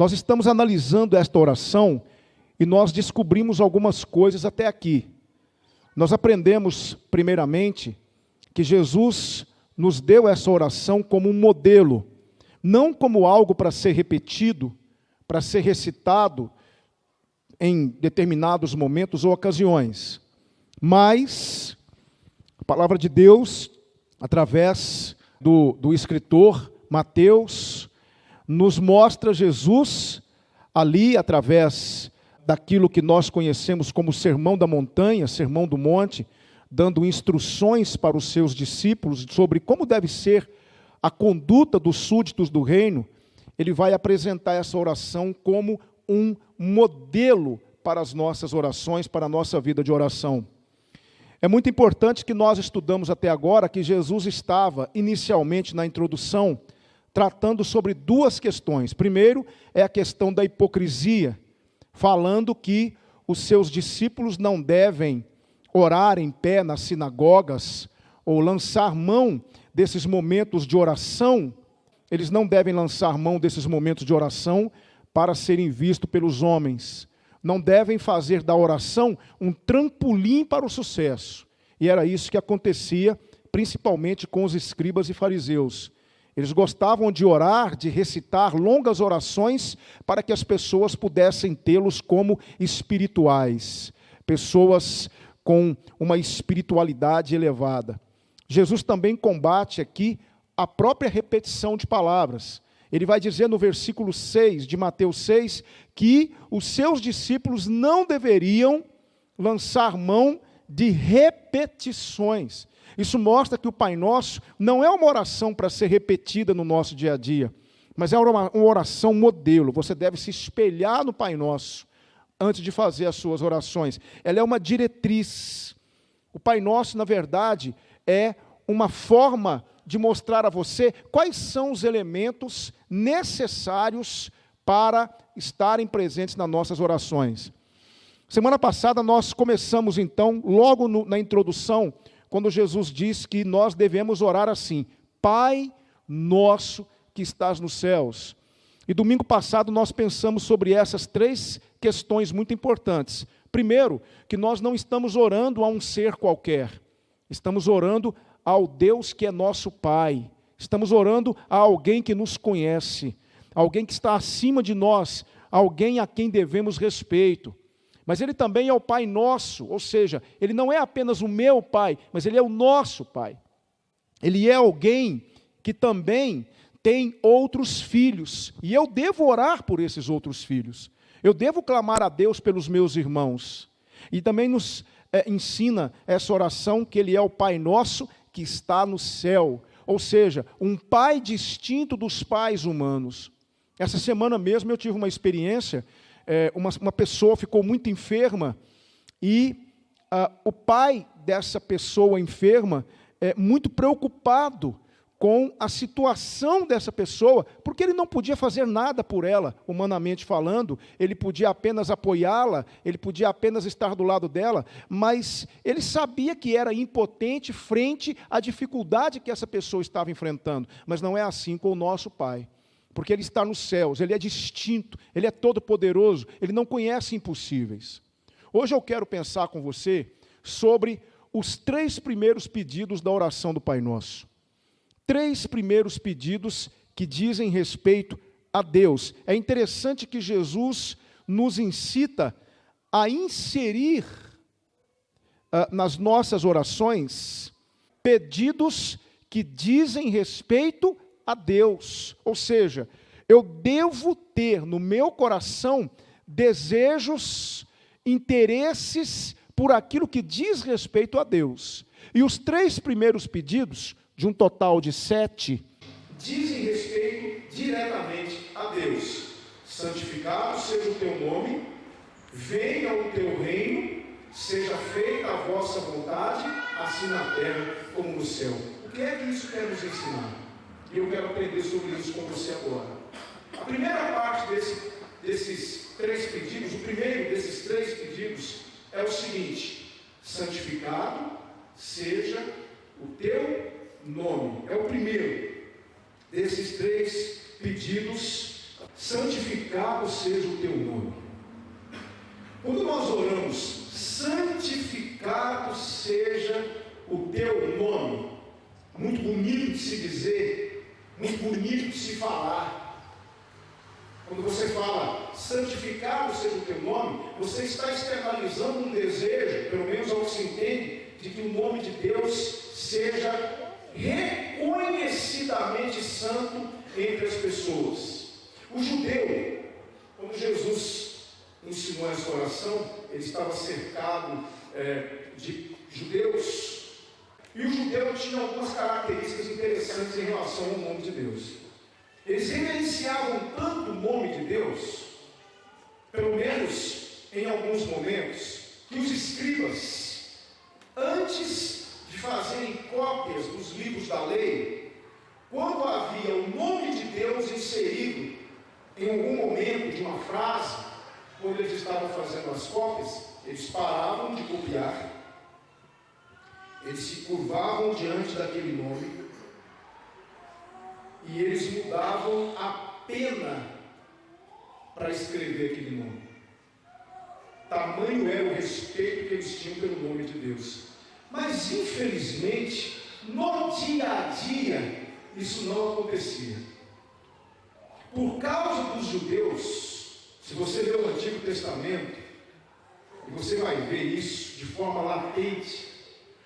Nós estamos analisando esta oração e nós descobrimos algumas coisas até aqui. Nós aprendemos, primeiramente, que Jesus nos deu essa oração como um modelo, não como algo para ser repetido, para ser recitado em determinados momentos ou ocasiões, mas a palavra de Deus, através do escritor Mateus, nos mostra Jesus ali, através daquilo que nós conhecemos como Sermão da Montanha, Sermão do Monte, dando instruções para os seus discípulos sobre como deve ser a conduta dos súditos do reino. Ele vai apresentar essa oração como um modelo para as nossas orações, para a nossa vida de oração. É muito importante que nós estudamos até agora que Jesus estava, inicialmente na introdução, tratando sobre duas questões. Primeiro, é a questão da hipocrisia, falando que os seus discípulos não devem orar em pé nas sinagogas, ou lançar mão desses momentos de oração. Eles não devem lançar mão desses momentos de oração para serem vistos pelos homens. Não devem fazer da oração um trampolim para o sucesso. E era isso que acontecia, principalmente com os escribas e fariseus. Eles gostavam de orar, de recitar longas orações para que as pessoas pudessem tê-los como espirituais, pessoas com uma espiritualidade elevada. Jesus também combate aqui a própria repetição de palavras. Ele vai dizer no versículo 6 de Mateus 6 que os seus discípulos não deveriam lançar mão de repetições. Isso mostra que o Pai Nosso não é uma oração para ser repetida no nosso dia a dia, mas é uma oração modelo. Você deve se espelhar no Pai Nosso antes de fazer as suas orações. Ela é uma diretriz. O Pai Nosso, na verdade, é uma forma de mostrar a você quais são os elementos necessários para estarem presentes nas nossas orações. Semana passada nós começamos então, logo na introdução, quando Jesus diz que nós devemos orar assim: Pai Nosso que estás nos céus. E domingo passado nós pensamos sobre essas três questões muito importantes. Primeiro, que nós não estamos orando a um ser qualquer, estamos orando ao Deus que é nosso Pai, estamos orando a alguém que nos conhece, alguém que está acima de nós, alguém a quem devemos respeito. Mas Ele também é o Pai nosso, ou seja, Ele não é apenas o meu Pai, mas Ele é o nosso Pai. Ele é alguém que também tem outros filhos, e eu devo orar por esses outros filhos. Eu devo clamar a Deus pelos meus irmãos. E também nos ensina essa oração que Ele é o Pai nosso que está no céu, ou seja, um Pai distinto dos pais humanos. Essa semana mesmo eu tive uma experiência. Uma pessoa ficou muito enferma e o pai dessa pessoa enferma, muito preocupado com a situação dessa pessoa, porque ele não podia fazer nada por ela, humanamente falando, ele podia apenas apoiá-la, ele podia apenas estar do lado dela, mas ele sabia que era impotente frente à dificuldade que essa pessoa estava enfrentando. Mas não é assim com o nosso Pai. Porque Ele está nos céus, Ele é distinto, Ele é todo-poderoso, Ele não conhece impossíveis. Hoje eu quero pensar com você sobre os 3 primeiros pedidos da oração do Pai Nosso. 3 primeiros pedidos que dizem respeito a Deus. É interessante que Jesus nos incita a inserir nas nossas orações pedidos que dizem respeito a Deus, ou seja, eu devo ter no meu coração desejos, interesses por aquilo que diz respeito a Deus. E os 3 primeiros pedidos, de um total de 7, dizem respeito diretamente a Deus. Santificado seja o teu nome, venha o teu reino, seja feita a vossa vontade, assim na terra como no céu. O que é que isso quer nos ensinar? E eu quero aprender sobre isso com você agora. A primeira parte desses 3 pedidos, o primeiro desses 3 pedidos é o seguinte: santificado seja o teu nome. É o primeiro desses 3 pedidos santificado seja o teu nome. Quando nós oramos, santificado seja o teu nome, muito bonito de se dizer, muito bonito de se falar. Quando você fala, santificado seja o teu nome, você está externalizando um desejo, pelo menos ao que se entende, de que o nome de Deus seja reconhecidamente santo entre as pessoas. O judeu, quando Jesus ensinou essa oração, ele estava cercado de judeus, e o judeu tinha algumas características interessantes em relação ao nome de Deus. Eles reverenciavam tanto o nome de Deus, pelo menos em alguns momentos, que os escribas, antes de fazerem cópias dos livros da lei, quando havia o nome de Deus inserido em algum momento de uma frase, quando eles estavam fazendo as cópias, eles paravam de copiar, eles se curvavam diante daquele nome, e eles mudavam a pena para escrever aquele nome. Tamanho era o respeito que eles tinham pelo nome de Deus. Mas infelizmente, no dia a dia, isso não acontecia. Por causa dos judeus, se você ler o Antigo Testamento, e você vai ver isso de forma latente,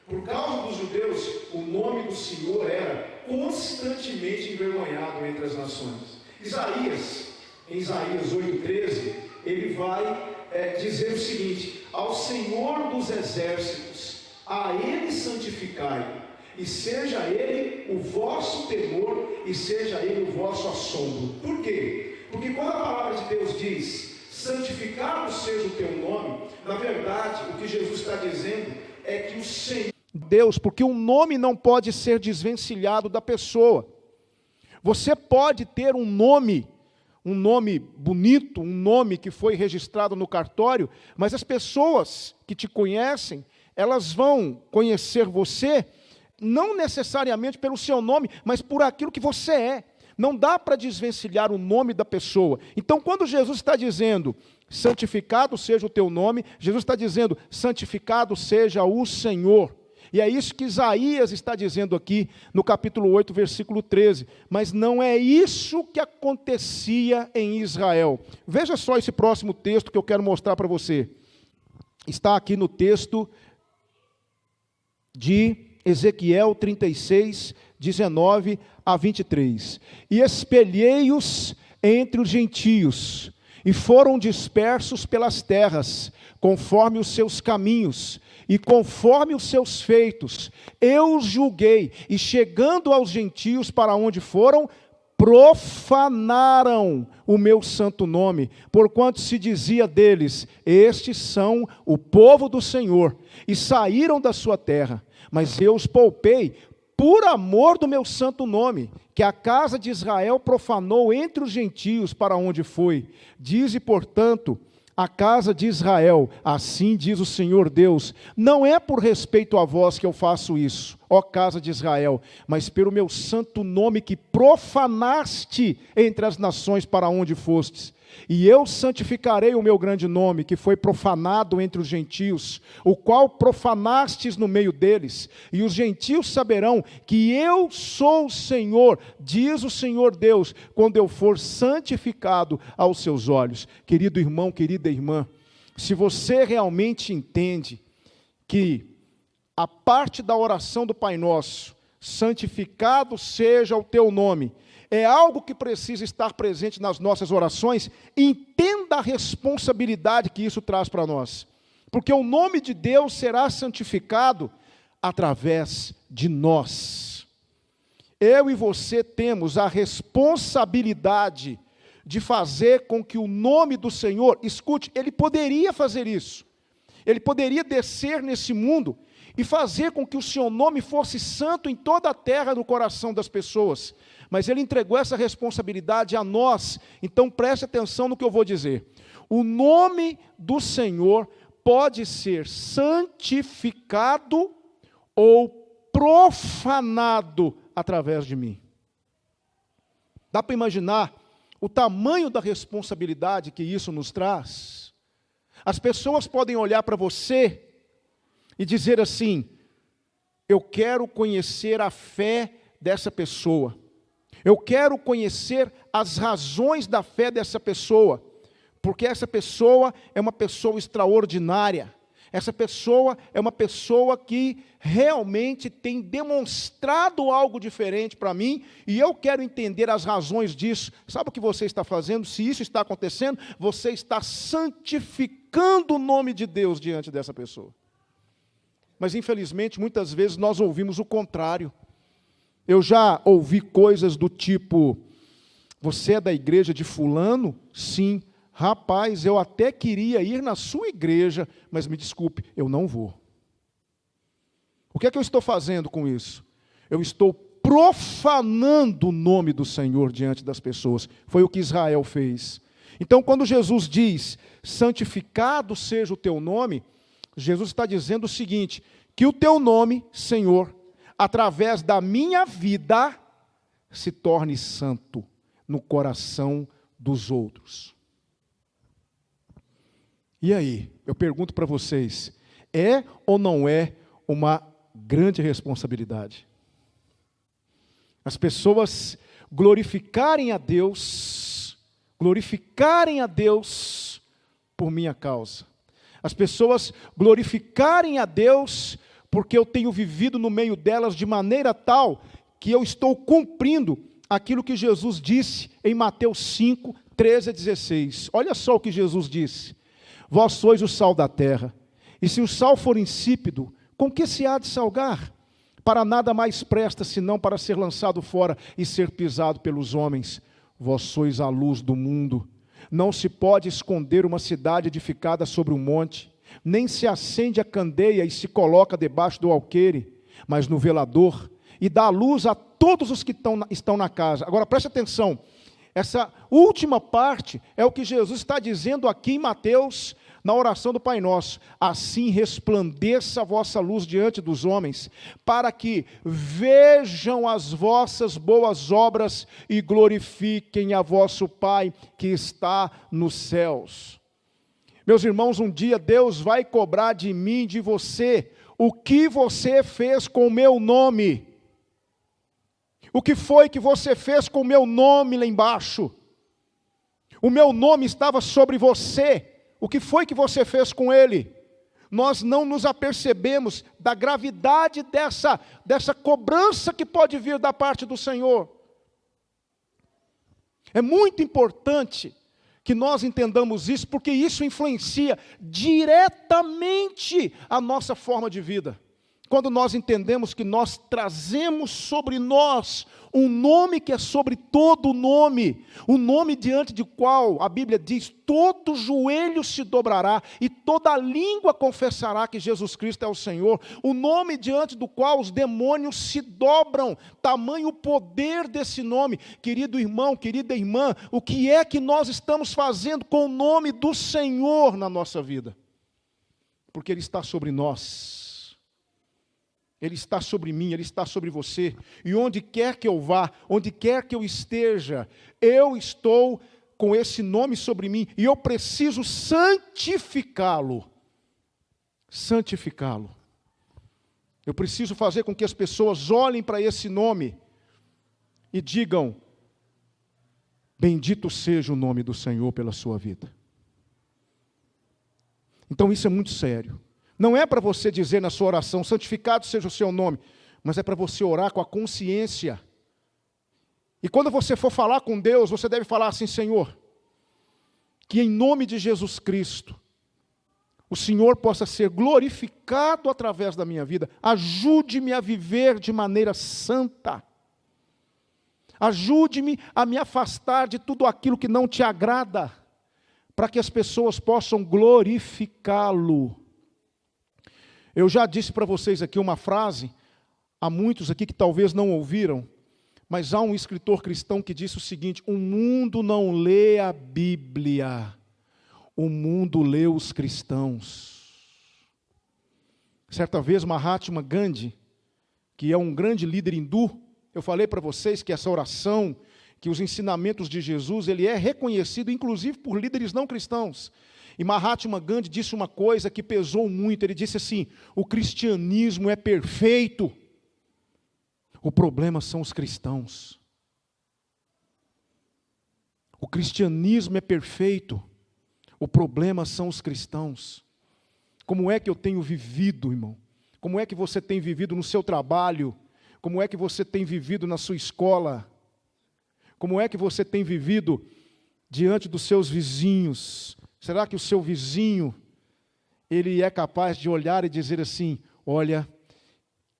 por causa dos judeus, o nome do Senhor era constantemente envergonhado entre as nações. Isaías, em Isaías 8,13, ele vai dizer o seguinte: ao Senhor dos exércitos, a Ele santificai, e seja Ele o vosso temor, e seja Ele o vosso assombro. Por quê? Porque quando a palavra de Deus diz, santificado seja o teu nome, na verdade, o que Jesus está dizendo é que o Senhor Deus, porque um nome não pode ser desvencilhado da pessoa. Você pode ter um nome bonito, um nome que foi registrado no cartório, mas as pessoas que te conhecem, elas vão conhecer você, não necessariamente pelo seu nome, mas por aquilo que você é. Não dá para desvencilhar o nome da pessoa. Então, quando Jesus está dizendo, santificado seja o teu nome, Jesus está dizendo, santificado seja o Senhor. E é isso que Isaías está dizendo aqui no capítulo 8, versículo 13. Mas não é isso que acontecia em Israel. Veja só esse próximo texto que eu quero mostrar para você. Está aqui no texto de Ezequiel 36, 19 a 23. E espelhei-os entre os gentios, e foram dispersos pelas terras, conforme os seus caminhos, e conforme os seus feitos, eu os julguei, e chegando aos gentios para onde foram, profanaram o meu santo nome, porquanto se dizia deles, estes são o povo do Senhor, e saíram da sua terra, mas eu os poupei, por amor do meu santo nome, que a casa de Israel profanou entre os gentios para onde foi. Dize, portanto, a casa de Israel, assim diz o Senhor Deus, não é por respeito a vós que eu faço isso, ó casa de Israel, mas pelo meu santo nome que profanaste entre as nações para onde fostes. E eu santificarei o meu grande nome, que foi profanado entre os gentios, o qual profanastes no meio deles, e os gentios saberão que eu sou o Senhor, diz o Senhor Deus, quando eu for santificado aos seus olhos. Querido irmão, querida irmã, se você realmente entende que a parte da oração do Pai Nosso, santificado seja o teu nome, é algo que precisa estar presente nas nossas orações, entenda a responsabilidade que isso traz para nós. Porque o nome de Deus será santificado através de nós. Eu e você temos a responsabilidade de fazer com que o nome do Senhor, escute, Ele poderia fazer isso. Ele poderia descer nesse mundo e fazer com que o seu nome fosse santo em toda a terra, no coração das pessoas. Mas Ele entregou essa responsabilidade a nós. Então preste atenção no que eu vou dizer. O nome do Senhor pode ser santificado ou profanado através de mim. Dá para imaginar o tamanho da responsabilidade que isso nos traz? As pessoas podem olhar para você e dizer assim: eu quero conhecer a fé dessa pessoa, eu quero conhecer as razões da fé dessa pessoa, porque essa pessoa é uma pessoa extraordinária, essa pessoa é uma pessoa que realmente tem demonstrado algo diferente para mim, e eu quero entender as razões disso. Sabe o que você está fazendo? Se isso está acontecendo, você está santificando o nome de Deus diante dessa pessoa. Mas infelizmente, muitas vezes nós ouvimos o contrário. Eu já ouvi coisas do tipo: você é da igreja de fulano? Sim. Rapaz, eu até queria ir na sua igreja, mas me desculpe, eu não vou. O que é que eu estou fazendo com isso? Eu estou profanando o nome do Senhor diante das pessoas. Foi o que Israel fez. Então, quando Jesus diz: santificado seja o teu nome, Jesus está dizendo o seguinte: que o teu nome, Senhor, através da minha vida, se torne santo no coração dos outros. E aí, eu pergunto para vocês, é ou não é uma grande responsabilidade? As pessoas glorificarem a Deus por minha causa. As pessoas glorificarem a Deus porque eu tenho vivido no meio delas de maneira tal que eu estou cumprindo aquilo que Jesus disse em Mateus 5, 13 a 16. Olha só o que Jesus disse: vós sois o sal da terra, e se o sal for insípido, com que se há de salgar? Para nada mais presta, senão para ser lançado fora e ser pisado pelos homens. Vós sois a luz do mundo. Não se pode esconder uma cidade edificada sobre um monte, nem se acende a candeia e se coloca debaixo do alqueire, mas no velador, e dá luz a todos os que estão na casa. Agora preste atenção, essa última parte é o que Jesus está dizendo aqui em Mateus, na oração do Pai Nosso: assim resplandeça a vossa luz diante dos homens, para que vejam as vossas boas obras e glorifiquem a vosso Pai que está nos céus. Meus irmãos, um dia Deus vai cobrar de mim e de você o que você fez com o meu nome. O que foi que você fez com o meu nome lá embaixo? O meu nome estava sobre você. O que foi que você fez com ele? Nós não nos apercebemos da gravidade dessa cobrança que pode vir da parte do Senhor. É muito importante que nós entendamos isso, porque isso influencia diretamente a nossa forma de vida. Quando nós entendemos que nós trazemos sobre nós um nome que é sobre todo nome, o nome diante do qual a Bíblia diz: todo joelho se dobrará e toda língua confessará que Jesus Cristo é o Senhor, o nome diante do qual os demônios se dobram, tamanho o poder desse nome. Querido irmão, querida irmã, o que é que nós estamos fazendo com o nome do Senhor na nossa vida? Porque Ele está sobre nós. Ele está sobre mim, Ele está sobre você, e onde quer que eu vá, onde quer que eu esteja, eu estou com esse nome sobre mim, e eu preciso santificá-lo. Santificá-lo. Eu preciso fazer com que as pessoas olhem para esse nome e digam: bendito seja o nome do Senhor pela sua vida. Então isso é muito sério. Não é para você dizer na sua oração: santificado seja o seu nome, mas é para você orar com a consciência. E quando você for falar com Deus, você deve falar assim: Senhor, que em nome de Jesus Cristo, o Senhor possa ser glorificado através da minha vida. Ajude-me a viver de maneira santa. Ajude-me a me afastar de tudo aquilo que não te agrada, para que as pessoas possam glorificá-lo. Eu já disse para vocês aqui uma frase, há muitos aqui que talvez não ouviram, mas há um escritor cristão que disse o seguinte: o mundo não lê a Bíblia, o mundo lê os cristãos. Certa vez Mahatma Gandhi, que é um grande líder hindu, eu falei para vocês que essa oração que os ensinamentos de Jesus, ele é reconhecido inclusive por líderes não cristãos. E Mahatma Gandhi disse uma coisa que pesou muito, ele disse assim: o cristianismo é perfeito, o problema são os cristãos. O cristianismo é perfeito, o problema são os cristãos. Como é que eu tenho vivido, irmão? Como é que você tem vivido no seu trabalho? Como é que você tem vivido na sua escola? Como é que você tem vivido diante dos seus vizinhos? Será que o seu vizinho, ele é capaz de olhar e dizer assim: olha,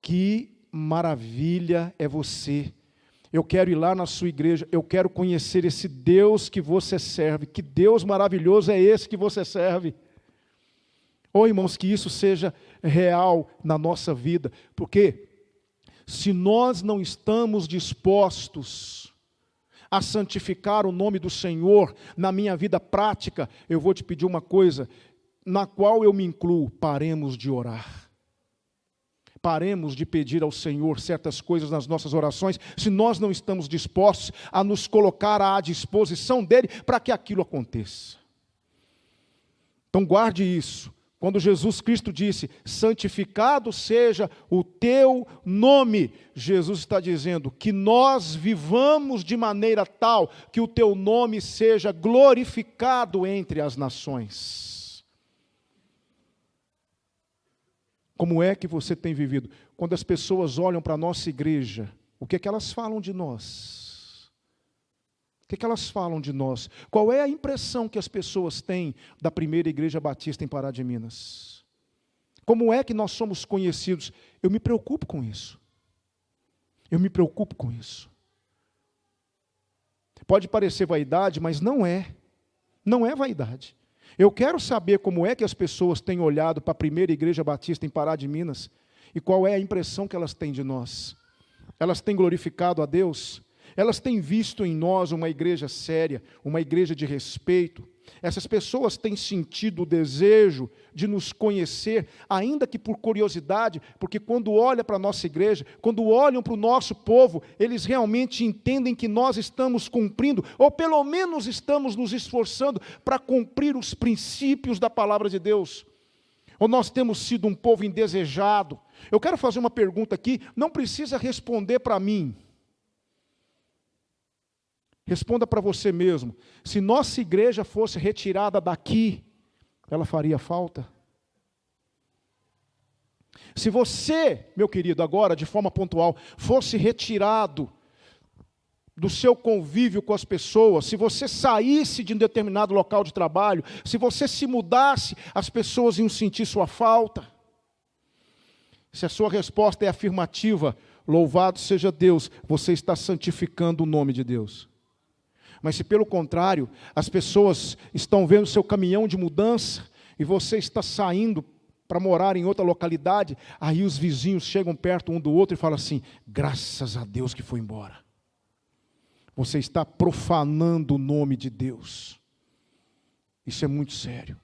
que maravilha é você. Eu quero ir lá na sua igreja, eu quero conhecer esse Deus que você serve. Que Deus maravilhoso é esse que você serve? Oh, irmãos, que isso seja real na nossa vida, porque se nós não estamos dispostos a santificar o nome do Senhor na minha vida prática, eu vou te pedir uma coisa, na qual eu me incluo: paremos de orar. Paremos de pedir ao Senhor certas coisas nas nossas orações, se nós não estamos dispostos a nos colocar à disposição dEle para que aquilo aconteça. Então guarde isso. Quando Jesus Cristo disse: santificado seja o teu nome, Jesus está dizendo que nós vivamos de maneira tal que o teu nome seja glorificado entre as nações. Como é que você tem vivido? Quando as pessoas olham para a nossa igreja, o que é que elas falam de nós? O que é que elas falam de nós? Qual é a impressão que as pessoas têm da primeira igreja batista em Pará de Minas? Como é que nós somos conhecidos? Eu me preocupo com isso. Eu me preocupo com isso. Pode parecer vaidade, mas não é. Não é vaidade. Eu quero saber como é que as pessoas têm olhado para a primeira igreja batista em Pará de Minas e qual é a impressão que elas têm de nós. Elas têm glorificado a Deus? Elas têm visto em nós uma igreja séria, uma igreja de respeito? Essas pessoas têm sentido o desejo de nos conhecer, ainda que por curiosidade, porque quando olham para a nossa igreja, quando olham para o nosso povo, eles realmente entendem que nós estamos cumprindo, ou pelo menos estamos nos esforçando para cumprir os princípios da palavra de Deus. Ou nós temos sido um povo indesejado. Eu quero fazer uma pergunta aqui, não precisa responder para mim. Responda para você mesmo: se nossa igreja fosse retirada daqui, ela faria falta? Se você, meu querido, agora de forma pontual, fosse retirado do seu convívio com as pessoas, se você saísse de um determinado local de trabalho, se você se mudasse, as pessoas iam sentir sua falta? Se a sua resposta é afirmativa, louvado seja Deus, você está santificando o nome de Deus. Mas se pelo contrário, as pessoas estão vendo seu caminhão de mudança e você está saindo para morar em outra localidade, aí os vizinhos chegam perto um do outro e falam assim: graças a Deus que foi embora. Você está profanando o nome de Deus. Isso é muito sério.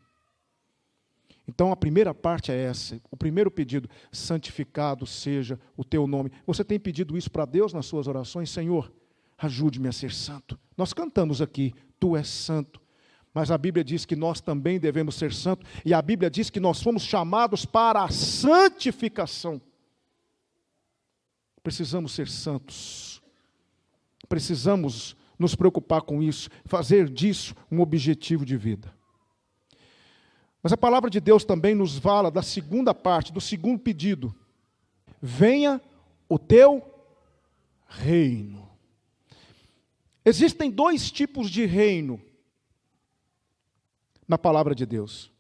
Então a primeira parte é essa, o primeiro pedido: santificado seja o teu nome. Você tem pedido isso para Deus nas suas orações? Senhor, ajude-me a ser santo. Nós cantamos aqui: tu és santo. Mas a Bíblia diz que nós também devemos ser santos. E a Bíblia diz que nós fomos chamados para a santificação. Precisamos ser santos. Precisamos nos preocupar com isso. Fazer disso um objetivo de vida. Mas a palavra de Deus também nos fala da segunda parte, do segundo pedido: venha o teu reino. Existem dois tipos de reino na palavra de Deus.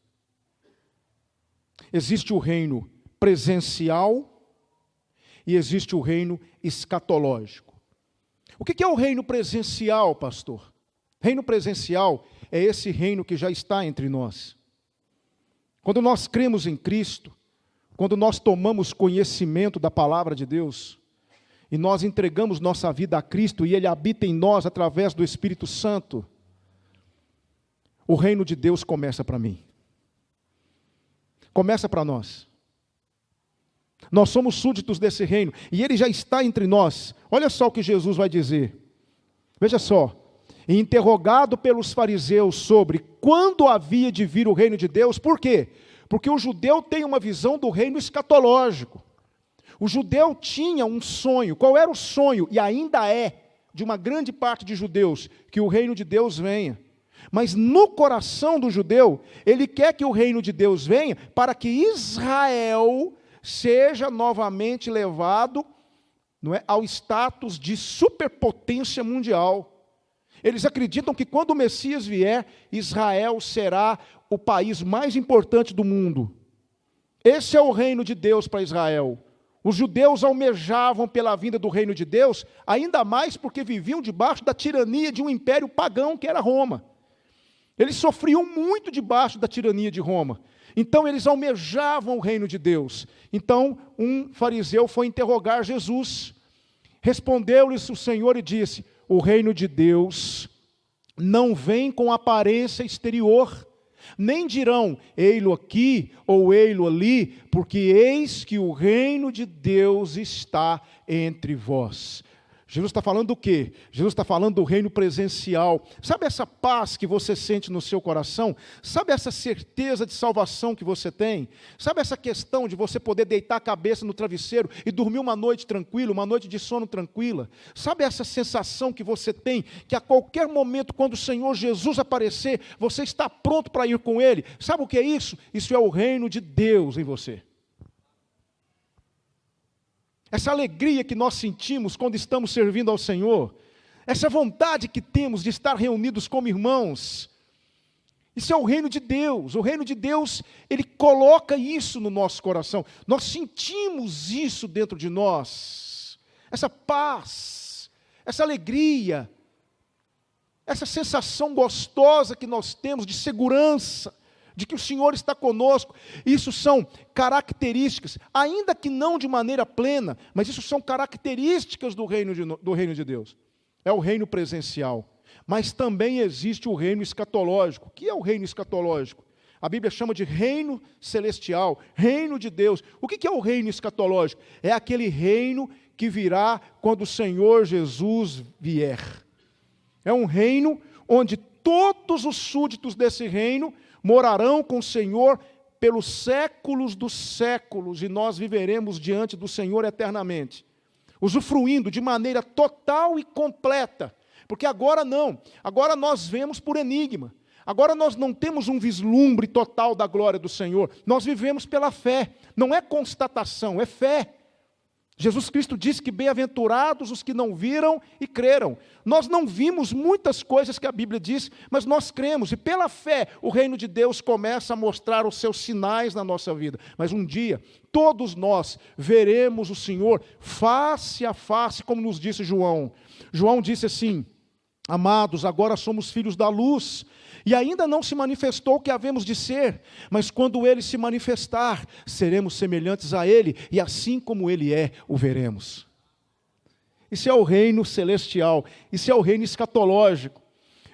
Existe o reino presencial e existe o reino escatológico. O que é o reino presencial, pastor? Reino presencial é esse reino que já está entre nós. Quando nós cremos em Cristo, quando nós tomamos conhecimento da palavra de Deus, e nós entregamos nossa vida a Cristo, e Ele habita em nós através do Espírito Santo, o reino de Deus começa para mim. Começa para nós. Nós somos súditos desse reino, e Ele já está entre nós. Olha só o que Jesus vai dizer. Veja só, e interrogado pelos fariseus sobre quando havia de vir o reino de Deus, por quê? Porque o judeu tem uma visão do reino escatológico. O judeu tinha um sonho. Qual era o sonho? E ainda é, de uma grande parte de judeus, que o reino de Deus venha. Mas no coração do judeu, ele quer que o reino de Deus venha para que Israel seja novamente levado, não é, ao status de superpotência mundial. Eles acreditam que quando o Messias vier, Israel será o país mais importante do mundo. Esse é o reino de Deus para Israel. Os judeus almejavam pela vinda do reino de Deus, ainda mais porque viviam debaixo da tirania de um império pagão que era Roma. Eles sofriam muito debaixo da tirania de Roma. Então eles almejavam o reino de Deus. Então um fariseu foi interrogar Jesus. Respondeu-lhes o Senhor e disse: o reino de Deus não vem com aparência exterior, nem dirão, ei-lo aqui ou ei-lo ali, porque eis que o reino de Deus está entre vós. Jesus está falando do quê? Jesus está falando do reino presencial. Sabe essa paz que você sente no seu coração? Sabe essa certeza de salvação que você tem? Sabe essa questão de você poder deitar a cabeça no travesseiro e dormir uma noite tranquila, uma noite de sono tranquila? Sabe essa sensação que você tem, que a qualquer momento, quando o Senhor Jesus aparecer, você está pronto para ir com Ele? Sabe o que é isso? Isso é o reino de Deus em você. Essa alegria que nós sentimos quando estamos servindo ao Senhor, essa vontade que temos de estar reunidos como irmãos, isso é o reino de Deus. O reino de Deus, Ele coloca isso no nosso coração. Nós sentimos isso dentro de nós. Essa paz, essa alegria, essa sensação gostosa que nós temos de segurança, de que o Senhor está conosco. Isso são características, ainda que não de maneira plena, mas isso são características do reino de Deus. É o reino presencial. Mas também existe o reino escatológico. O que é o reino escatológico? A Bíblia chama de reino celestial, reino de Deus. O que é o reino escatológico? É aquele reino que virá quando o Senhor Jesus vier. É um reino onde todos os súditos desse reino morarão com o Senhor pelos séculos dos séculos, e nós viveremos diante do Senhor eternamente, usufruindo de maneira total e completa, porque agora não, agora nós vemos por enigma, agora nós não temos um vislumbre total da glória do Senhor, nós vivemos pela fé, não é constatação, é fé. Jesus Cristo disse que bem-aventurados os que não viram e creram. Nós não vimos muitas coisas que a Bíblia diz, mas nós cremos, e pela fé o reino de Deus começa a mostrar os seus sinais na nossa vida. Mas um dia, todos nós veremos o Senhor face a face, como nos disse João. João disse assim: amados, agora somos filhos da luz, e ainda não se manifestou o que havemos de ser, mas quando Ele se manifestar, seremos semelhantes a Ele, e assim como Ele é, o veremos. Isso é o reino celestial, isso é o reino escatológico.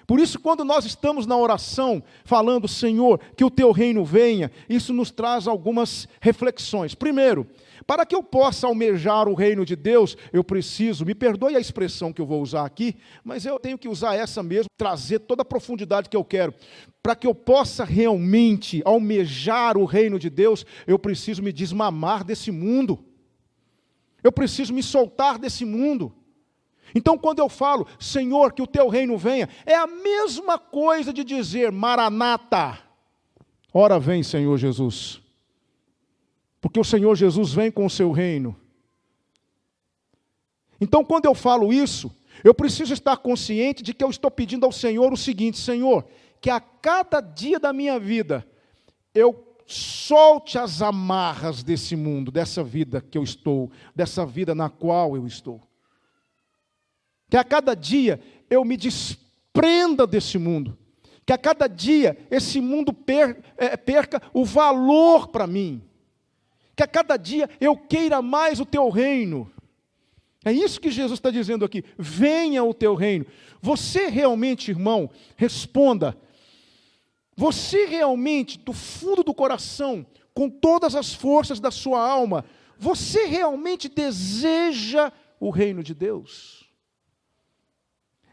Por isso, quando nós estamos na oração, falando, Senhor, que o Teu reino venha, isso nos traz algumas reflexões. Primeiro, para que eu possa almejar o reino de Deus, eu preciso, me perdoe a expressão que eu vou usar aqui, mas eu tenho que usar essa mesmo, trazer toda a profundidade que eu quero. Para que eu possa realmente almejar o reino de Deus, eu preciso me desmamar desse mundo. Eu preciso me soltar desse mundo. Então, quando eu falo, Senhor, que o Teu reino venha, é a mesma coisa de dizer, Maranata, ora vem, Senhor Jesus. Porque o Senhor Jesus vem com o seu reino. Então, quando eu falo isso, eu preciso estar consciente de que eu estou pedindo ao Senhor o seguinte: Senhor, que a cada dia da minha vida, eu solte as amarras desse mundo, dessa vida que eu estou, dessa vida na qual eu estou. Que a cada dia eu me desprenda desse mundo. Que a cada dia esse mundo perca o valor para mim. Que a cada dia eu queira mais o Teu reino. É isso que Jesus está dizendo aqui. Venha o Teu reino. Você realmente, irmão, responda. Você realmente, do fundo do coração, com todas as forças da sua alma, você realmente deseja o reino de Deus?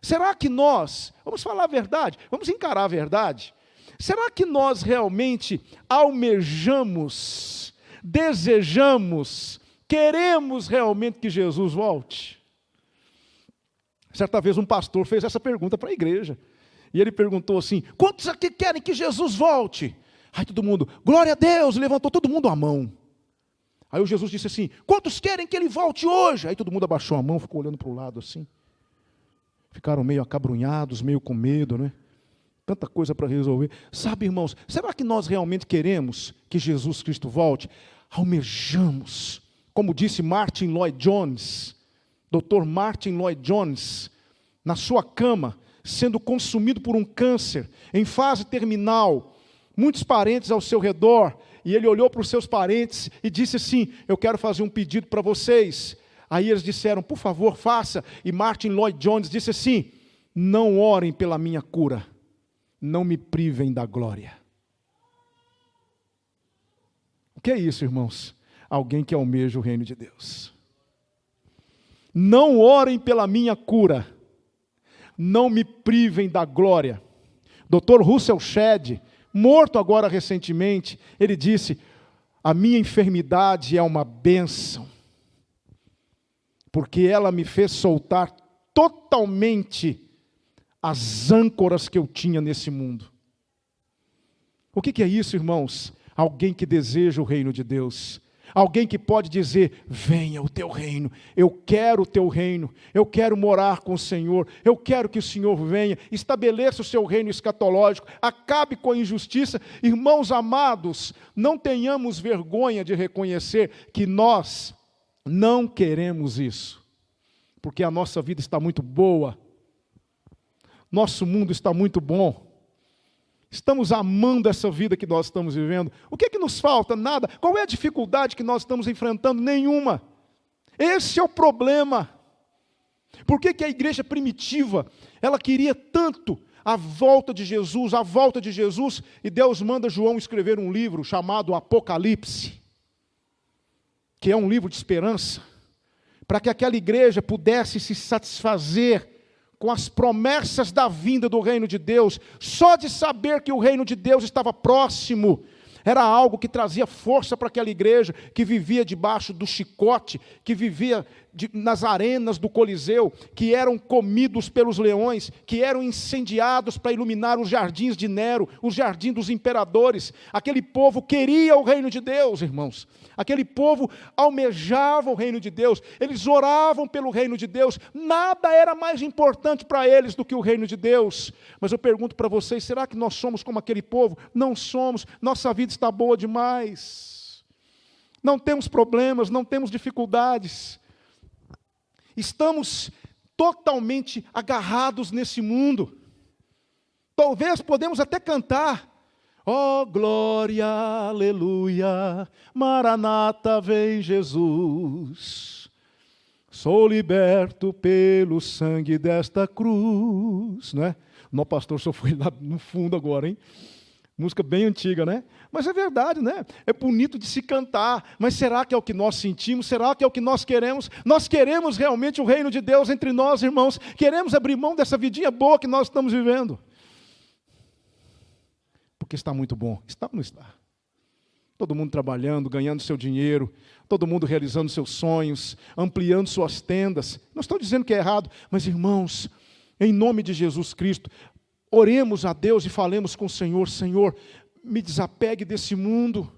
Será que nós, vamos falar a verdade, vamos encarar a verdade, será que nós realmente almejamos, desejamos, queremos realmente que Jesus volte? Certa vez um pastor fez essa pergunta para a igreja, e ele perguntou assim: quantos aqui querem que Jesus volte? Aí todo mundo, glória a Deus, levantou todo mundo a mão. Aí o Jesus disse assim: quantos querem que ele volte hoje? Aí todo mundo abaixou a mão, ficou olhando para o lado assim. Ficaram meio acabrunhados, meio com medo, né? Tanta coisa para resolver. Sabe, irmãos, será que nós realmente queremos que Jesus Cristo volte? Almejamos. Como disse Martin Lloyd Jones, Dr. Martin Lloyd Jones, na sua cama, sendo consumido por um câncer, em fase terminal, muitos parentes ao seu redor, e ele olhou para os seus parentes e disse assim: eu quero fazer um pedido para vocês. Aí eles disseram: por favor, faça. E Martin Lloyd Jones disse assim: não orem pela minha cura, não me privem da glória. O que é isso, irmãos? Alguém que almeja o reino de Deus. Não orem pela minha cura, não me privem da glória. Dr. Russell Shedd, morto agora recentemente, ele disse: a minha enfermidade é uma bênção, porque ela me fez soltar totalmente as âncoras que eu tinha nesse mundo. O que é isso, irmãos? Alguém que deseja o reino de Deus. Alguém que pode dizer: venha o teu reino, eu quero o teu reino, eu quero morar com o Senhor, eu quero que o Senhor venha, estabeleça o seu reino escatológico, acabe com a injustiça. Irmãos amados, não tenhamos vergonha de reconhecer que nós não queremos isso, porque a nossa vida está muito boa, nosso mundo está muito bom, estamos amando essa vida que nós estamos vivendo. O que é que nos falta? Nada. Qual é a dificuldade que nós estamos enfrentando? Nenhuma. Esse é o problema. Por que a igreja primitiva, ela queria tanto a volta de Jesus, e Deus manda João escrever um livro chamado Apocalipse, que é um livro de esperança, para que aquela igreja pudesse se satisfazer com as promessas da vinda do reino de Deus. Só de saber que o reino de Deus estava próximo era algo que trazia força para aquela igreja que vivia debaixo do chicote, que vivia nas arenas do Coliseu, que eram comidos pelos leões, que eram incendiados para iluminar os jardins de Nero, os jardins dos imperadores. Aquele povo queria o reino de Deus, irmãos. Aquele povo almejava o reino de Deus, eles oravam pelo reino de Deus, nada era mais importante para eles do que o reino de Deus. Mas eu pergunto para vocês, será que nós somos como aquele povo? Não somos, nossa vida está boa demais, não temos problemas, não temos dificuldades, estamos totalmente agarrados nesse mundo. Talvez podemos até cantar: oh glória, aleluia, Maranata vem Jesus, sou liberto pelo sangue desta cruz, não é? Não, pastor, só foi lá no fundo agora, hein? Música bem antiga, né? Mas é verdade, né? É bonito de se cantar, mas será que é o que nós sentimos? Será que é o que nós queremos? Nós queremos realmente o reino de Deus entre nós, irmãos? Queremos abrir mão dessa vidinha boa que nós estamos vivendo? Porque está muito bom. Está ou não está? Todo mundo trabalhando, ganhando seu dinheiro, todo mundo realizando seus sonhos, ampliando suas tendas. Não estou dizendo que é errado, mas irmãos, em nome de Jesus Cristo, oremos a Deus e falemos com o Senhor: Senhor, me desapegue desse mundo,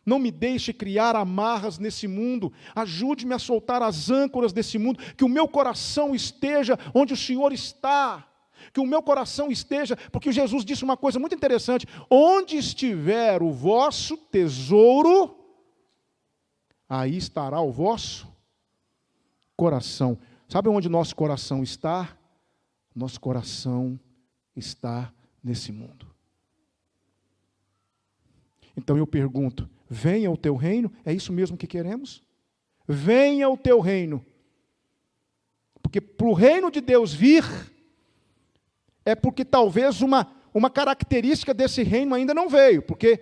não me deixe criar amarras nesse mundo, ajude-me a soltar as âncoras desse mundo, que o meu coração esteja onde o Senhor está, que o meu coração esteja, porque Jesus disse uma coisa muito interessante: onde estiver o vosso tesouro, aí estará o vosso coração. Sabe onde nosso coração está? Nosso coração está nesse mundo. Então eu pergunto: venha o teu reino? É isso mesmo que queremos? Venha o teu reino. Porque para o reino de Deus vir, é porque talvez uma característica desse reino ainda não veio, porque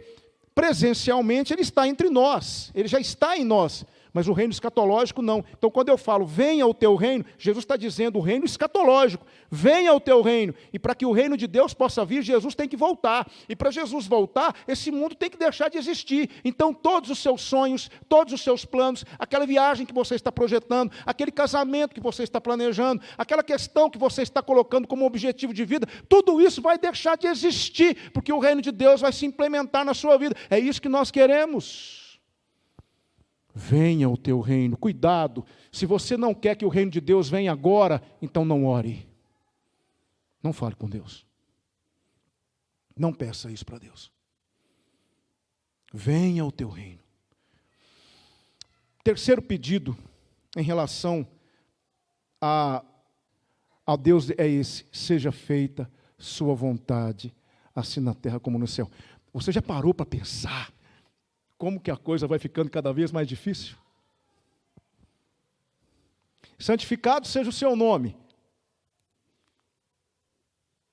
presencialmente ele está entre nós, ele já está em nós, Mas o reino escatológico não. Então, quando eu falo, venha o teu reino, Jesus está dizendo o reino escatológico. Venha o teu reino. E para que o reino de Deus possa vir, Jesus tem que voltar. E para Jesus voltar, esse mundo tem que deixar de existir. Então, todos os seus sonhos, todos os seus planos, aquela viagem que você está projetando, aquele casamento que você está planejando, aquela questão que você está colocando como objetivo de vida, tudo isso vai deixar de existir, porque o reino de Deus vai se implementar na sua vida. É isso que nós queremos. Venha o teu reino. Cuidado, se você não quer que o reino de Deus venha agora, então não ore. Não fale com Deus. Não peça isso para Deus. Venha o teu reino. Terceiro pedido em relação a Deus é esse: seja feita sua vontade, assim na terra como no céu. Você já parou para pensar como que a coisa vai ficando cada vez mais difícil? Santificado seja o seu nome.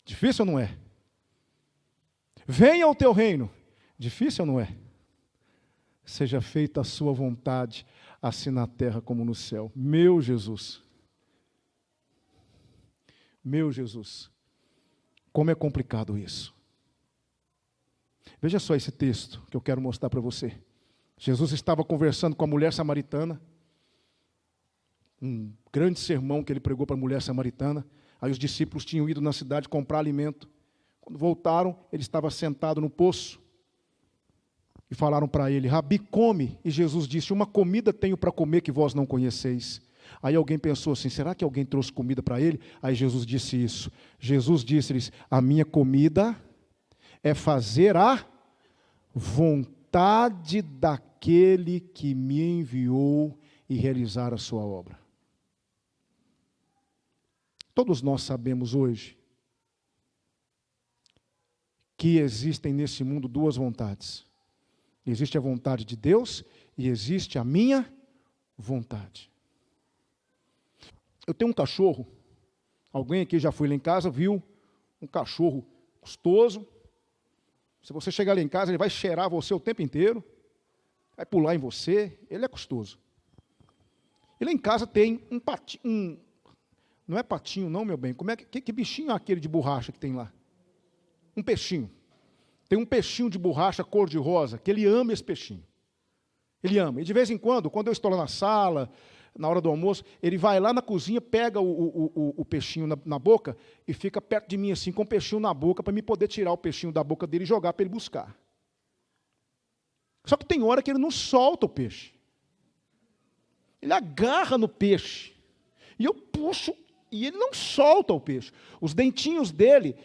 Difícil ou não é? Venha o teu reino. Difícil ou não é? Seja feita a sua vontade, assim na terra como no céu. Meu Jesus. Meu Jesus. Como é complicado isso. Veja só esse texto que eu quero mostrar para você. Jesus estava conversando com a mulher samaritana. Um grande sermão que ele pregou para a mulher samaritana. Aí os discípulos tinham ido na cidade comprar alimento. Quando voltaram, ele estava sentado no poço. E falaram para ele: Rabi, come. E Jesus disse: uma comida tenho para comer que vós não conheceis. Aí alguém pensou assim: será que alguém trouxe comida para ele? Aí Jesus disse isso. Jesus disse-lhes: a minha comida é fazer a vontade daquele que me enviou e realizar a sua obra. Todos nós sabemos hoje que existem nesse mundo duas vontades. Existe a vontade de Deus e existe a minha vontade. Eu tenho um cachorro. Alguém aqui já foi lá em casa, viu um cachorro gostoso. Se você chegar lá em casa, ele vai cheirar você o tempo inteiro, vai pular em você, ele é gostoso. E lá em casa tem um patinho, não é patinho não, meu bem, que bichinho é aquele de borracha que tem lá? Um peixinho. Tem um peixinho de borracha cor-de-rosa, que ele ama esse peixinho. Ele ama. E de vez em quando eu estou lá na sala, na hora do almoço, ele vai lá na cozinha, pega o peixinho na boca e fica perto de mim assim, com o peixinho na boca, para me poder tirar o peixinho da boca dele e jogar para ele buscar. Só que tem hora que ele não solta o peixe. Ele agarra no peixe. E eu puxo e ele não solta o peixe. Os dentinhos dele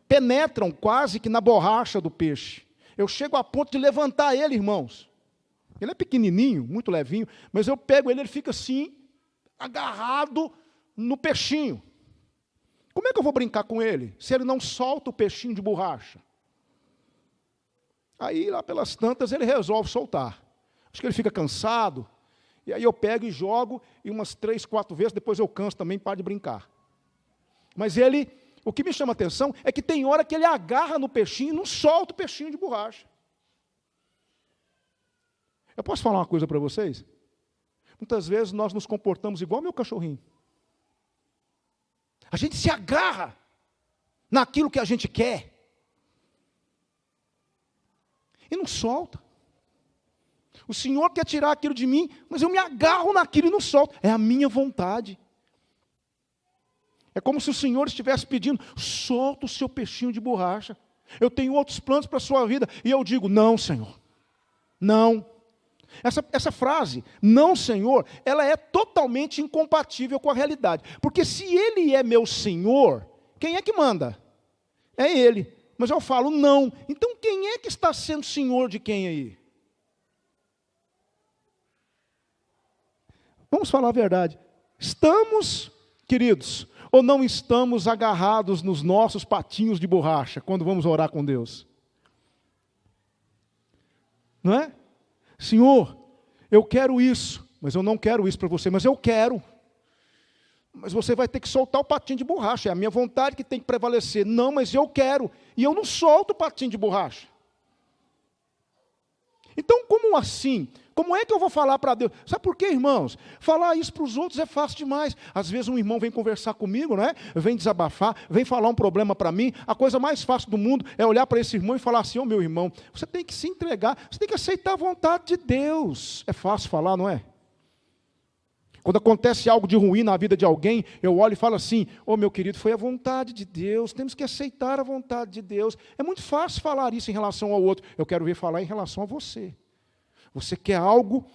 penetram quase que na borracha do peixe. Eu chego a ponto de levantar ele, irmãos. Ele é pequenininho, muito levinho, mas eu pego ele fica assim, agarrado no peixinho. Como é que eu vou brincar com ele, se ele não solta o peixinho de borracha? Aí, lá pelas tantas, ele resolve soltar. Acho que ele fica cansado, e aí eu pego e jogo, e umas 3, 4 vezes, depois eu canso também, paro de brincar. Mas o que me chama a atenção é que tem hora que ele agarra no peixinho e não solta o peixinho de borracha. Eu posso falar uma coisa para vocês? Muitas vezes nós nos comportamos igual meu cachorrinho. A gente se agarra naquilo que a gente quer e não solta. O Senhor quer tirar aquilo de mim, mas eu me agarro naquilo e não solto. É a minha vontade. É como se o Senhor estivesse pedindo: solta o seu peixinho de borracha. Eu tenho outros planos para a sua vida. E eu digo: não, Senhor. Não. Essa frase, não, Senhor, ela é totalmente incompatível com a realidade. Porque se Ele é meu Senhor, quem é que manda? É Ele. Mas eu falo não. Então quem é que está sendo Senhor de quem aí? Vamos falar a verdade. Estamos, queridos, ou não estamos agarrados nos nossos patinhos de borracha quando vamos orar com Deus? Não é? Senhor, eu quero isso, mas eu não quero isso para você, mas eu quero. Mas você vai ter que soltar o patinho de borracha, é a minha vontade que tem que prevalecer. Não, mas eu quero, e eu não solto o patinho de borracha. Então, como assim? Como é que eu vou falar para Deus? Sabe por quê, irmãos? Falar isso para os outros é fácil demais. Às vezes um irmão vem conversar comigo, né? Vem desabafar, vem falar um problema para mim. A coisa mais fácil do mundo é olhar para esse irmão e falar assim: ô meu irmão, você tem que se entregar, você tem que aceitar a vontade de Deus. É fácil falar, não é? Quando acontece algo de ruim na vida de alguém, eu olho e falo assim: ô meu querido, foi a vontade de Deus, temos que aceitar a vontade de Deus. É muito fácil falar isso em relação ao outro. Eu quero ver falar em relação a você. Você quer algo,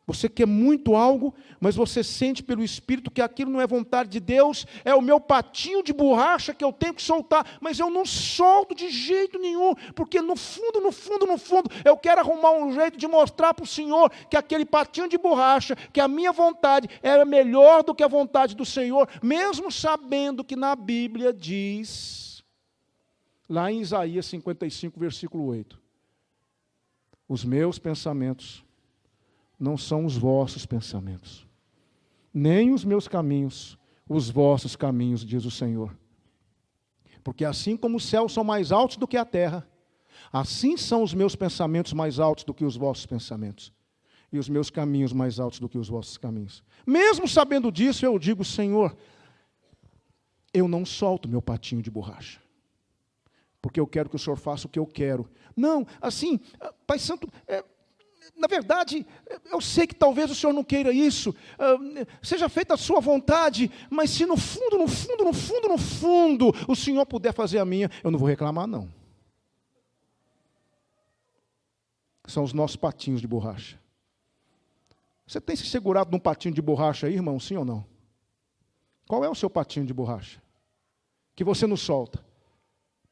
você quer muito algo, mas você sente pelo Espírito que aquilo não é vontade de Deus, é o meu patinho de borracha que eu tenho que soltar, mas eu não solto de jeito nenhum, porque no fundo, eu quero arrumar um jeito de mostrar para o Senhor que aquele patinho de borracha, que a minha vontade é melhor do que a vontade do Senhor, mesmo sabendo que na Bíblia diz, lá em Isaías 55, versículo 8, os meus pensamentos não são os vossos pensamentos, nem os meus caminhos, os vossos caminhos, diz o Senhor. Porque assim como os céus são mais altos do que a terra, assim são os meus pensamentos mais altos do que os vossos pensamentos, e os meus caminhos mais altos do que os vossos caminhos. Mesmo sabendo disso, eu digo: Senhor, eu não solto meu patinho de borracha, porque eu quero que o Senhor faça o que eu quero. Não, assim, Pai Santo, na verdade, eu sei que talvez o Senhor não queira isso, seja feita a sua vontade, mas se no fundo, o Senhor puder fazer a minha, eu não vou reclamar, não. São os nossos patinhos de borracha. Você tem se segurado num patinho de borracha aí, irmão, sim ou não? Qual é o seu patinho de borracha? Que você não solta,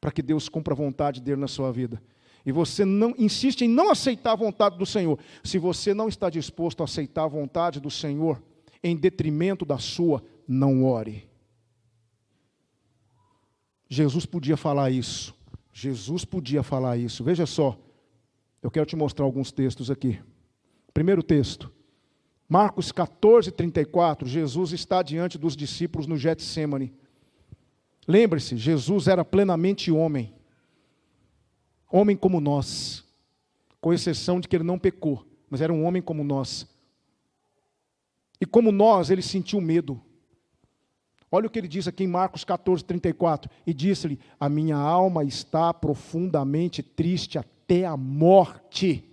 para que Deus cumpra a vontade dele na sua vida. E você não insiste em não aceitar a vontade do Senhor. Se você não está disposto a aceitar a vontade do Senhor, em detrimento da sua, não ore. Jesus podia falar isso. Jesus podia falar isso. Veja só, eu quero te mostrar alguns textos aqui. Primeiro texto, Marcos 14, 34, Jesus está diante dos discípulos no Getsêmani. Lembre-se, Jesus era plenamente homem. Homem como nós, com exceção de que ele não pecou, mas era um homem como nós. E como nós, ele sentiu medo. Olha o que ele diz aqui em Marcos 14, 34. E disse-lhe: a minha alma está profundamente triste até a morte.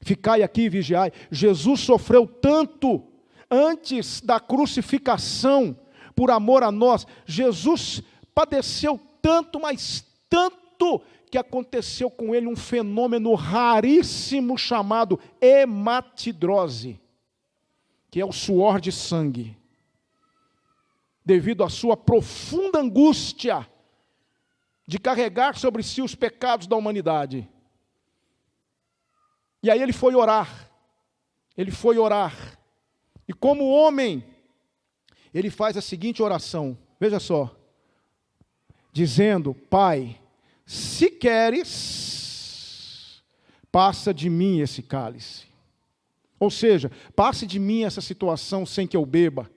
Ficai aqui e vigiai. Jesus sofreu tanto antes da crucificação por amor a nós. Jesus padeceu tanto, mas tanto, que aconteceu com ele um fenômeno raríssimo chamado hematidrose, que é o suor de sangue, devido à sua profunda angústia de carregar sobre si os pecados da humanidade. E aí ele foi orar, e como homem, ele faz a seguinte oração, veja só, dizendo: Pai, se queres, passa de mim esse cálice. Ou seja, passe de mim essa situação sem que eu beba.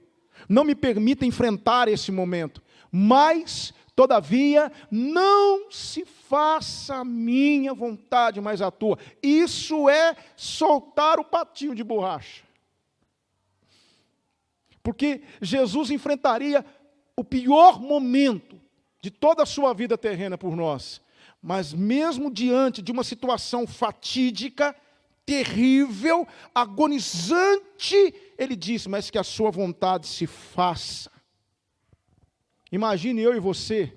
Não me permita enfrentar esse momento. Mas, todavia, não se faça a minha vontade, mas a tua. Isso é soltar o patinho de borracha. Porque Jesus enfrentaria o pior momento de toda a sua vida terrena por nós. Mas mesmo diante de uma situação fatídica, terrível, agonizante, ele disse: mas que a sua vontade se faça. Imagine eu e você,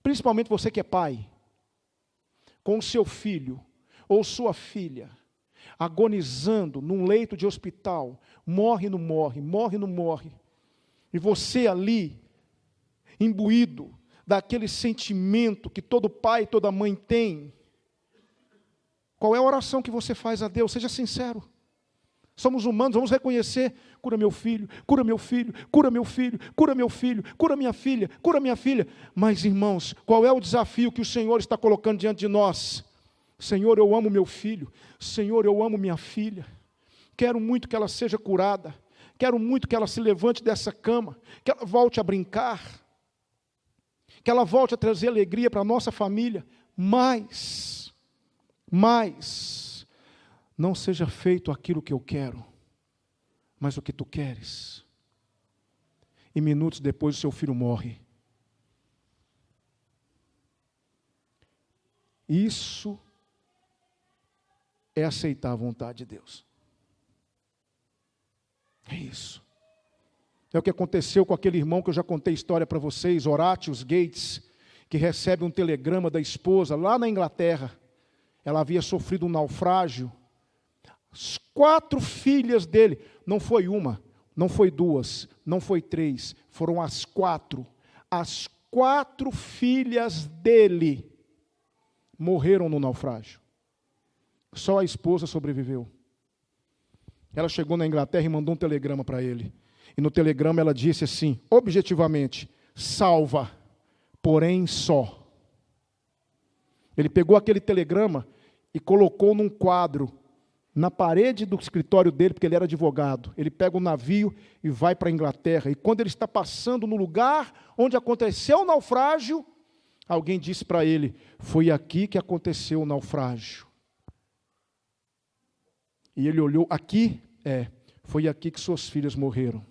principalmente você que é pai, com o seu filho ou sua filha, agonizando num leito de hospital, morre, não morre, e você ali, imbuído daquele sentimento que todo pai e toda mãe tem. Qual é a oração que você faz a Deus? Seja sincero. Somos humanos, vamos reconhecer: cura meu filho, cura meu filho, cura meu filho, cura meu filho, cura minha filha, cura minha filha. Mas, irmãos, qual é o desafio que o Senhor está colocando diante de nós? Senhor, eu amo meu filho. Senhor, eu amo minha filha. Quero muito que ela seja curada. Quero muito que ela se levante dessa cama, que ela volte a brincar, que ela volte a trazer alegria para a nossa família. Mas Mas não seja feito aquilo que eu quero, mas o que tu queres. E minutos depois o seu filho morre. Isso é aceitar a vontade de Deus. É isso. É o que aconteceu com aquele irmão que eu já contei história para vocês, Horatius Gates, que recebe um telegrama da esposa lá na Inglaterra. Ela havia sofrido um naufrágio. As 4 filhas dele, não foi uma, não foi 2, não foi 3, foram as 4. As 4 filhas dele morreram no naufrágio. Só a esposa sobreviveu. Ela chegou na Inglaterra e mandou um telegrama para ele. E no telegrama ela disse assim, objetivamente, salva, porém só. Ele pegou aquele telegrama e colocou num quadro na parede do escritório dele, porque ele era advogado. Ele pega o navio e vai para a Inglaterra. E quando ele está passando no lugar onde aconteceu o naufrágio, alguém disse para ele, foi aqui que aconteceu o naufrágio. E ele olhou, aqui? Foi aqui que suas filhas morreram.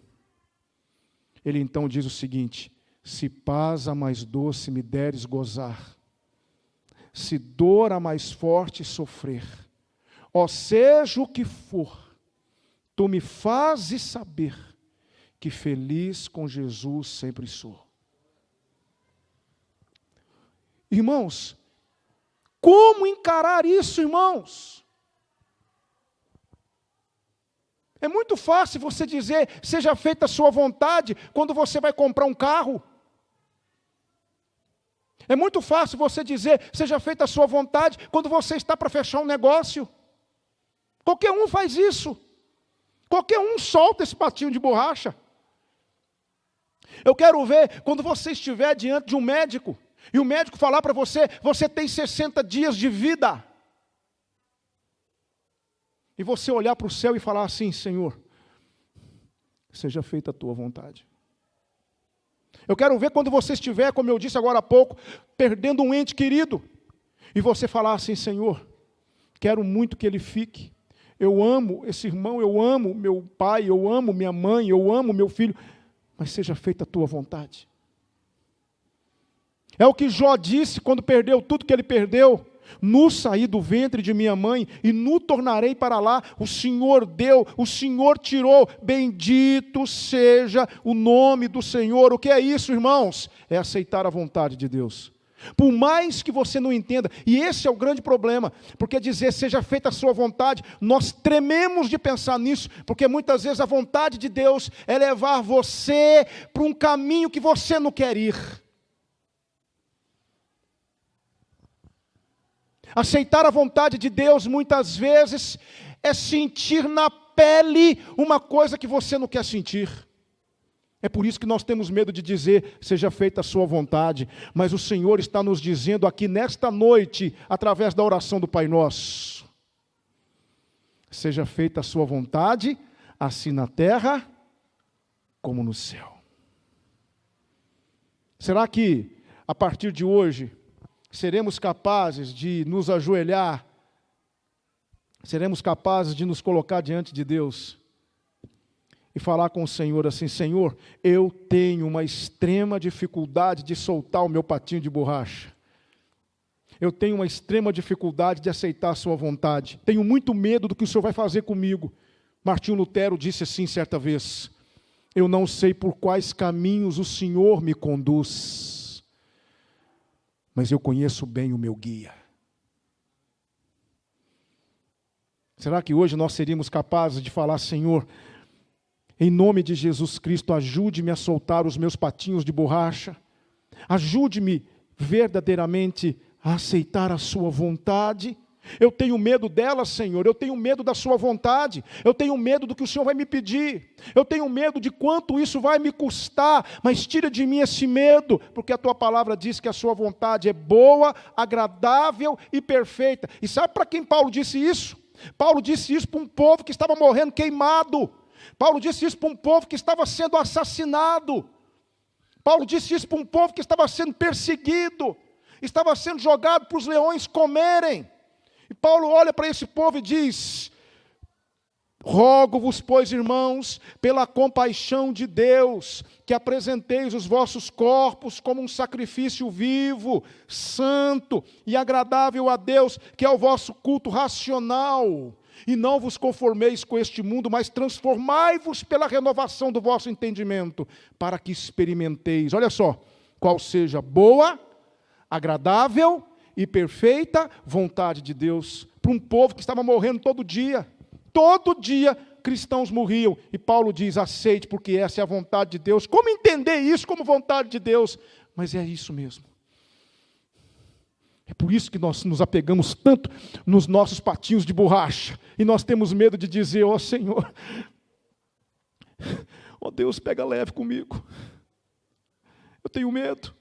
Ele então diz o seguinte, se paz a mais doce me deres gozar, se dor a mais forte sofrer, ó seja o que for, tu me fazes saber que feliz com Jesus sempre sou. Irmãos, como encarar isso, irmãos? É muito fácil você dizer, seja feita a sua vontade, quando você vai comprar um carro. É muito fácil você dizer, seja feita a sua vontade, quando você está para fechar um negócio. Qualquer um faz isso. Qualquer um solta esse patinho de borracha. Eu quero ver, quando você estiver diante de um médico, e o médico falar para você, você tem 60 dias de vida. E você olhar para o céu e falar assim, Senhor, seja feita a tua vontade. Eu quero ver quando você estiver, como eu disse agora há pouco, perdendo um ente querido, e você falar assim, Senhor, quero muito que ele fique. Eu amo esse irmão, eu amo meu pai, eu amo minha mãe, eu amo meu filho, mas seja feita a tua vontade. É o que Jó disse quando perdeu tudo que ele perdeu. Nu saí do ventre de minha mãe e nu tornarei para lá. O Senhor deu, o Senhor tirou. Bendito seja o nome do Senhor. O que é isso, irmãos? É aceitar a vontade de Deus. Por mais que você não entenda, e esse é o grande problema, porque dizer seja feita a sua vontade, nós trememos de pensar nisso, porque muitas vezes a vontade de Deus é levar você para um caminho que você não quer ir. Aceitar a vontade de Deus, muitas vezes, é sentir na pele uma coisa que você não quer sentir. É por isso que nós temos medo de dizer, seja feita a sua vontade. Mas o Senhor está nos dizendo aqui nesta noite, através da oração do Pai Nosso. Seja feita a sua vontade, assim na terra, como no céu. Será que, a partir de hoje, seremos capazes de nos ajoelhar, seremos capazes de nos colocar diante de Deus e falar com o Senhor assim, Senhor, eu tenho uma extrema dificuldade de soltar o meu patinho de borracha. Eu tenho uma extrema dificuldade de aceitar a sua vontade. Tenho muito medo do que o Senhor vai fazer comigo. Martinho Lutero disse assim certa vez, eu não sei por quais caminhos o Senhor me conduz, mas eu conheço bem o meu guia. Será que hoje nós seríamos capazes de falar, Senhor, em nome de Jesus Cristo, ajude-me a soltar os meus patinhos de borracha, ajude-me verdadeiramente a aceitar a sua vontade. Eu tenho medo dela, Senhor, eu tenho medo da sua vontade, eu tenho medo do que o Senhor vai me pedir, eu tenho medo de quanto isso vai me custar, mas tira de mim esse medo, porque a tua palavra diz que a sua vontade é boa, agradável e perfeita. E sabe para quem Paulo disse isso? Paulo disse isso para um povo que estava morrendo queimado, Paulo disse isso para um povo que estava sendo assassinado, Paulo disse isso para um povo que estava sendo perseguido, estava sendo jogado para os leões comerem. E Paulo olha para esse povo e diz: rogo-vos, pois, irmãos, pela compaixão de Deus, que apresenteis os vossos corpos como um sacrifício vivo, santo e agradável a Deus, que é o vosso culto racional. E não vos conformeis com este mundo, mas transformai-vos pela renovação do vosso entendimento, para que experimenteis, olha só, qual seja a boa, agradável e perfeita vontade de Deus, para um povo que estava morrendo todo dia. Todo dia cristãos morriam. E Paulo diz: aceite, porque essa é a vontade de Deus. Como entender isso como vontade de Deus? Mas é isso mesmo. É por isso que nós nos apegamos tanto nos nossos patinhos de borracha. E nós temos medo de dizer: ó Senhor, ó Deus, pega leve comigo. Eu tenho medo.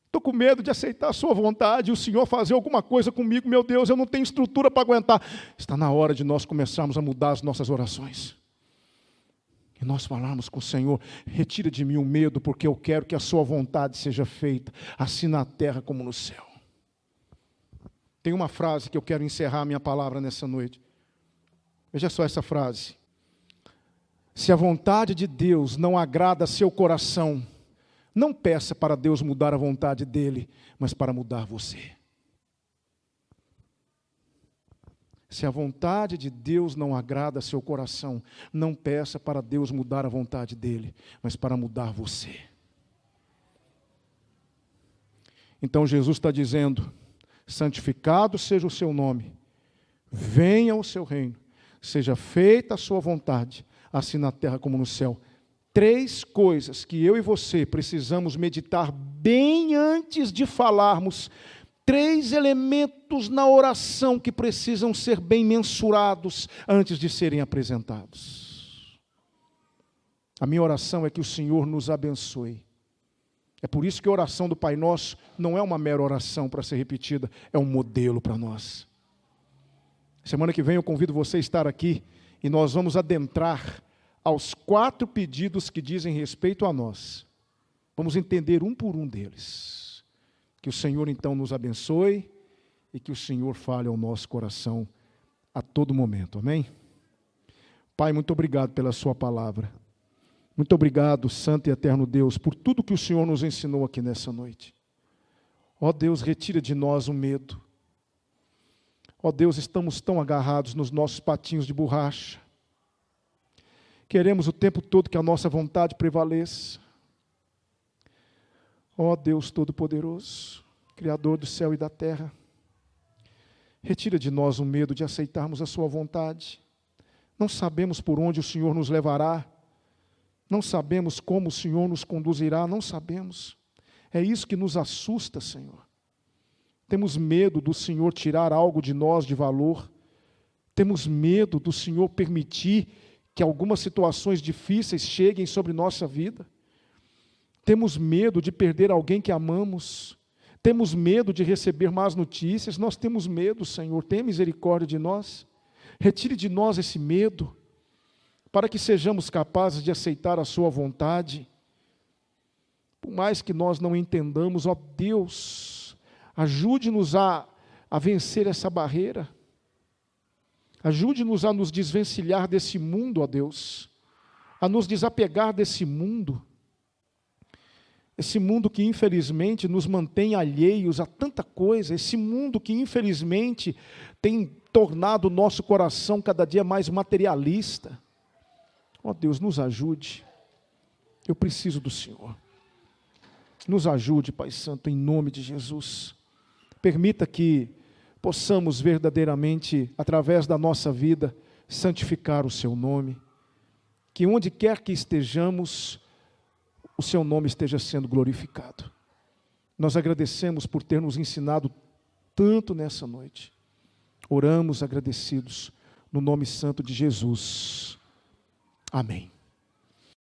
Estou com medo de aceitar a sua vontade e o Senhor fazer alguma coisa comigo. Meu Deus, eu não tenho estrutura para aguentar. Está na hora de nós começarmos a mudar as nossas orações. E nós falarmos com o Senhor: retira de mim o medo, porque eu quero que a sua vontade seja feita, assim na terra como no céu. Tem uma frase que eu quero encerrar a minha palavra nessa noite. Veja só essa frase: se a vontade de Deus não agrada a seu coração, não peça para Deus mudar a vontade dele, mas para mudar você. Se a vontade de Deus não agrada seu coração, não peça para Deus mudar a vontade dele, mas para mudar você. Então Jesus está dizendo: santificado seja o seu nome, venha o seu reino, seja feita a sua vontade, assim na terra como no céu. 3 coisas que eu e você precisamos meditar bem antes de falarmos. 3 elementos na oração que precisam ser bem mensurados antes de serem apresentados. A minha oração é que o Senhor nos abençoe. É por isso que a oração do Pai Nosso não é uma mera oração para ser repetida, é um modelo para nós. Semana que vem eu convido você a estar aqui e nós vamos adentrar aos 4 pedidos que dizem respeito a nós. Vamos entender um por um deles. Que o Senhor então nos abençoe e que o Senhor fale ao nosso coração a todo momento. Amém? Pai, muito obrigado pela sua palavra. Muito obrigado, Santo e Eterno Deus, por tudo que o Senhor nos ensinou aqui nessa noite. Ó Deus, retira de nós o medo. Ó Deus, estamos tão agarrados nos nossos patinhos de borracha. Queremos o tempo todo que a nossa vontade prevaleça. Ó Deus Todo-Poderoso, Criador do céu e da terra, retira de nós o medo de aceitarmos a sua vontade. Não sabemos por onde o Senhor nos levará, não sabemos como o Senhor nos conduzirá, não sabemos. É isso que nos assusta, Senhor. Temos medo do Senhor tirar algo de nós de valor, temos medo do Senhor permitir que algumas situações difíceis cheguem sobre nossa vida. Temos medo de perder alguém que amamos. Temos medo de receber más notícias. Nós temos medo, Senhor. Tenha misericórdia de nós. Retire de nós esse medo, para que sejamos capazes de aceitar a sua vontade. Por mais que nós não entendamos, ó Deus, ajude-nos a vencer essa barreira. Ajude-nos a nos desvencilhar desse mundo, ó Deus, a nos desapegar desse mundo, esse mundo que infelizmente nos mantém alheios a tanta coisa, esse mundo que infelizmente tem tornado o nosso coração cada dia mais materialista. Ó Deus, nos ajude, eu preciso do Senhor, nos ajude, Pai Santo, em nome de Jesus. Permita que possamos verdadeiramente, através da nossa vida, santificar o seu nome, que onde quer que estejamos, o seu nome esteja sendo glorificado. Nós agradecemos por ter nos ensinado tanto nessa noite. Oramos agradecidos no nome santo de Jesus. Amém.